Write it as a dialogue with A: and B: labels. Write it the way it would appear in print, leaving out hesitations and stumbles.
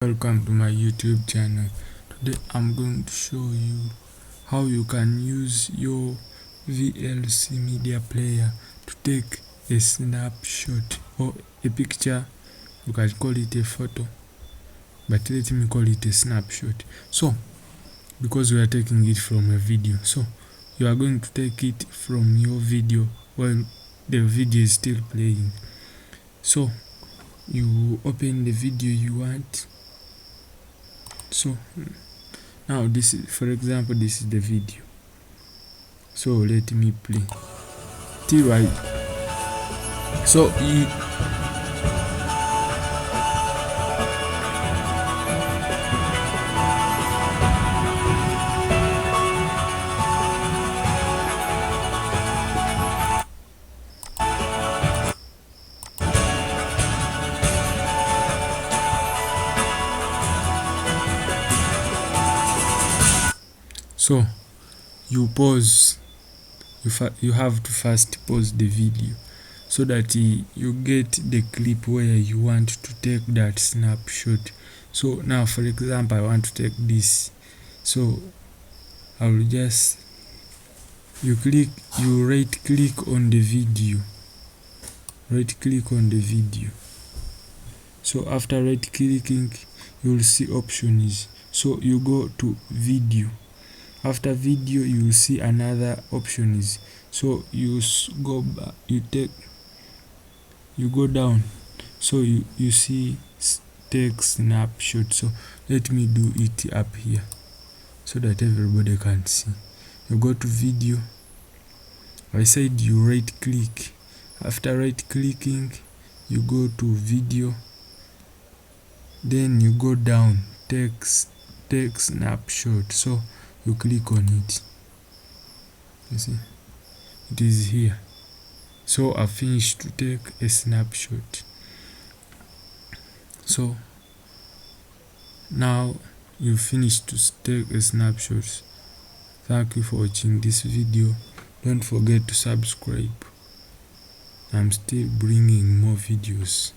A: Welcome to my YouTube channel. Today I'm going to show you how you can use your VLC media player to take a snapshot or a picture. You can call it a photo, but let me call it a snapshot. So because we are taking it from a video, so you are going to take it from your video while the video is still playing. So you open the video you want. So now this is, for example, this is the video. So let me play till I so you pause. You have to first pause the video so that you get the clip where you want to take that snapshot. So now, for example, I want to take this, so I will just you right click on the video. So after right clicking, you will see options. So you go to video. After video, you will see another options. So you go back, you go down, so you see take snapshot. So let me do it up here so that everybody can see. You go to video. I said you right click. After right clicking, you go to video, then you go down, take snapshot. So you click on it. You see it is here. So I finished to take a snapshot. So now you finished to take a snapshot. Thank you for watching this video. Don't forget to subscribe. I'm still bringing more videos.